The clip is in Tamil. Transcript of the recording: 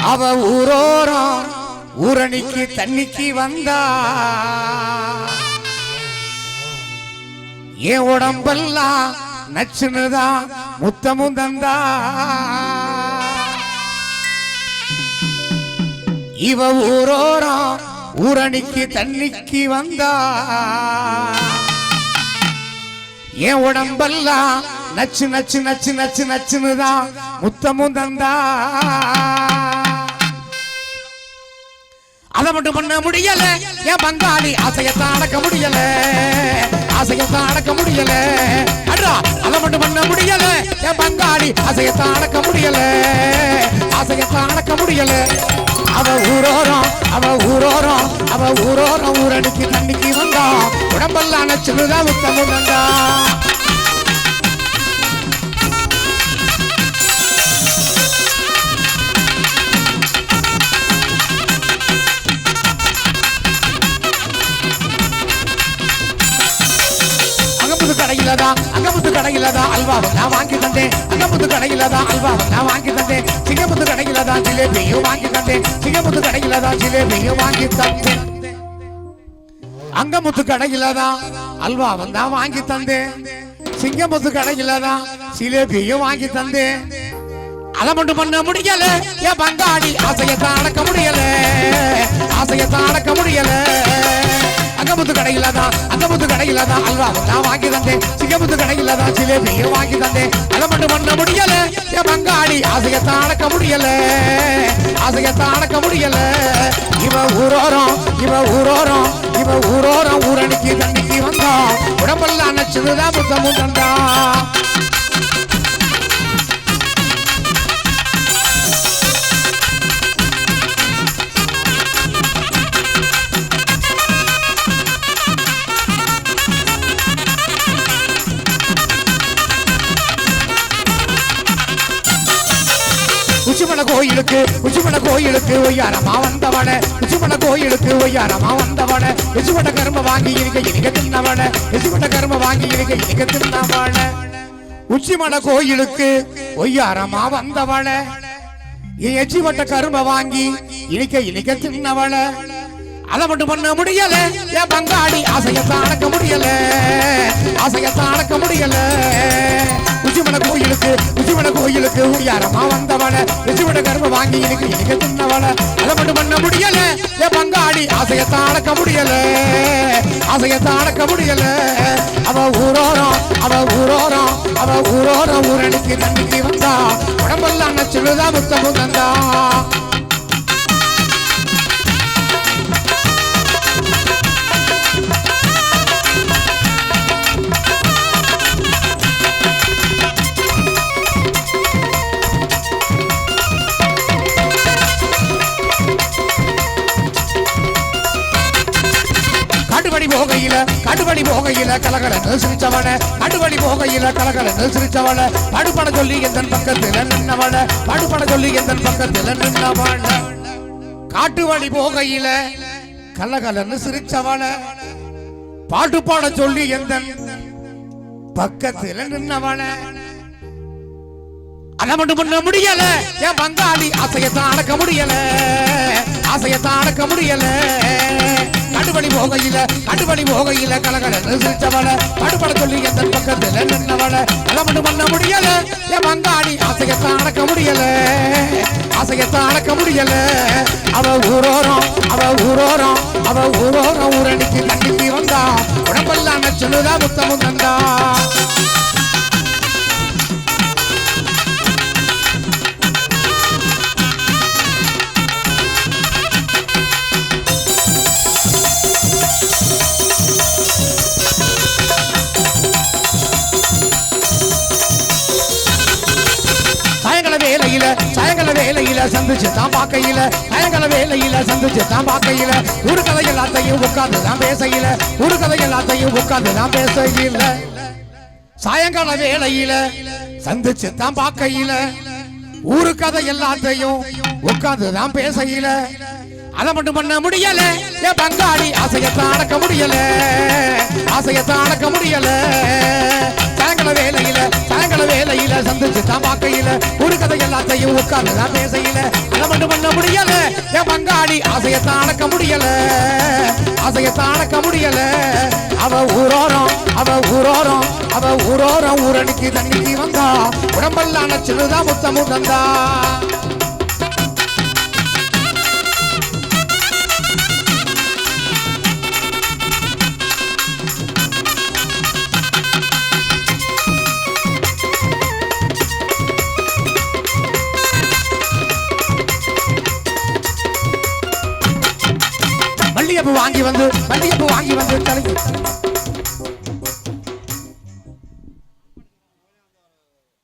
அவ ஊரோரம் ஊரணிக்கு தண்ணிக்கு வந்தா என் உடம்பெல்லாம் நச்சுனுதான் முத்தமும் தந்தா இவ ஊரோரம் ஊரணிக்கு தண்ணிக்கு வந்தா என் உடம்பெல்லாம் நச்சு நச்சு நச்சு நச்சு நச்சுனுதான் முத்தமும் தந்தா அதை மட்டும் பண்ண முடியல என் பங்காளி ஆசையத்தான் அடக்க முடியல ஆசையத்தான் அடக்க முடியல அடா அதை மட்டும் பண்ண முடியல என் பங்காளி ஆசையத்தான் அடக்க முடியல ஆசையத்தான் அடக்க முடியல அவ ஊரோரம் ஊரடிக்கு தண்ணிக்கு வந்தா உடம்பெல்லாம் நச்சுதான் முத்தமும் தந்தா அங்கமுத்து கடையிலதான் அல்வாவை நான் வாங்கி தந்தேன் அங்கமுத்து கடையிலதான் அல்வாவை நான் வாங்கி தந்தேன் சிங்கமுத்து கடையிலதான் ஜிலேபியும் வாங்கி தந்தேன் சிங்கமுத்து கடையிலதான் ஜிலேபியும் வாங்கி தந்தேன் அங்கமுத்து கடையிலதான் அல்வாவை நான் வாங்கி தந்தேன் சிங்கமுத்து கடையிலதான் ஜிலேபியும் வாங்கி தந்தேன் அதை மட்டும் பண்ண முடியல என் பங்காளி ஆசையத்தான் அடக்க முடியல ஆசையத்தான் அடக்க முடியல அங்கமுத்து கடையிலதான் அல்வாவை நான் வாங்கி தந்தேன் சிங்கமுத்து கடையிலதான் ஜிலேபியும் வாங்கி தந்தேன் அதை மட்டும் பண்ண முடியல என் பங்காளி ஆசையத்தான் அடக்க முடியல ஆசையத்தான் அடக்க முடியல இவ ஊரோரம் ஊரணிக்கு தண்ணிக்கு வந்தா உடம்பெல்லாம் நச்சுதான் முத்தமும் தந்தா உச்சிமல கோயிலுக்கு ஒய்யாரமா வந்தவன உச்சிமல கோயிலுக்கு ஒய்யாரமா வந்தவன எச்சுப்பட்ட கரும வாங்கி இனிக்க தின்னவன எச்சுப்பட்ட கரும வாங்கி இனிக்க தின்னவன உச்சிமல கோயிலுக்கு ஒய்யாரமா வந்தவன எச்சுப்பட்ட கரும வாங்கி இனிக்க தின்னவன அதை மட்டும் பண்ண முடியல என் பங்காளி ஆசையத்தான் அடக்க முடியல ஆசையத்தான் அடக்க முடியல உச்சிமல கோயிலுக்கு உயாரமா வந்தவன எச்சுவட கரும வாங்கி இனிக்க தின்னவன அதை மட்டும் பண்ண முடியல என் பங்காளி ஆசையத்தான் அடக்க முடியல ஆசையத்தான் அடக்க முடியல அவ ஊரோரம் ஊரணிக்கு தண்ணிக்கு வந்தா உடம்பெல்லாம் நச்சுதான் முத்தமும் தந்தா கடுபடி போகையில கலகலன்னு சிரிச்சவன கடுபடி போகையில கலகலன்னு சிரிச்சவன படுபட சொல்லி எந்தன் பக்கத்துல நின்னவன படுபட சொல்லி எந்தன் பக்கத்துல நின்னவன காட்டுவழி போகையில கலகலன்னு சிரிச்சவன பாட்டு பாட சொல்லி எந்தன் பக்கத்துல நின்னவன அதை மட்டும் பண்ண முடியல என் பங்காளி ஆசையத்தான் அடக்க முடியல ஆசையத்தான் அடக்க முடியல கடுபடி போகையில கலகலன்னு சிரிச்சவள படுபட சொல்லி எந்தன் பக்கத்துல நின்னவள அதை மட்டும் பண்ண முடியல என் பங்காளி ஆசையத்தான் அடக்க முடியல ஆசையத்தான் அடக்க முடியல அவ ஊரோரம் ஊரணிக்கு தண்ணிக்கு வந்தா உடம்பெல்லாம் நச்சுதான் முத்தமும் தந்தா சாயங்கால வேலையில சந்திச்சு தான் பார்க்கையில சாயங்கால வேலையில சந்திச்சு தான் பார்க்கையில ஒரு கதை எல்லாத்தையும் உட்கார்ந்துதான் பேசையில ஒரு கதை எல்லாத்தையும் உட்கார்ந்துதான் பேசையில சாயங்கால வேலையில சந்திச்சு தான் பார்க்கையில ஒரு கதை எல்லாத்தையும் உட்கார்ந்துதான் பேசையில அதை மட்டும் பண்ண முடியல என் பங்காளி ஆசையத்தான் அடக்க முடியல ஆசையத்தான் அடக்க முடியல சாயங்கால வேலையில சனிக்கிழமை வேலையில சந்திச்சு தான் பார்க்கையில ஒரு கதை எல்லாத்தையும் உட்கார்ந்துதான் பேசையில அதை மட்டும் பண்ண முடியல என் பங்காளி ஆசையத்தான் அடக்க முடியல ஆசையத்தான் அடக்க முடியல அவ ஊரோரம் அவ ஊரோரம் அவ ஊரோரம் ஊரணிக்கு தண்ணிக்கு வந்தா உடம்பெல்லாம் நச்சுதான் முத்தமும் தந்தா மல்லிகைப்பூ வாங்கி வந்து தலைக்கு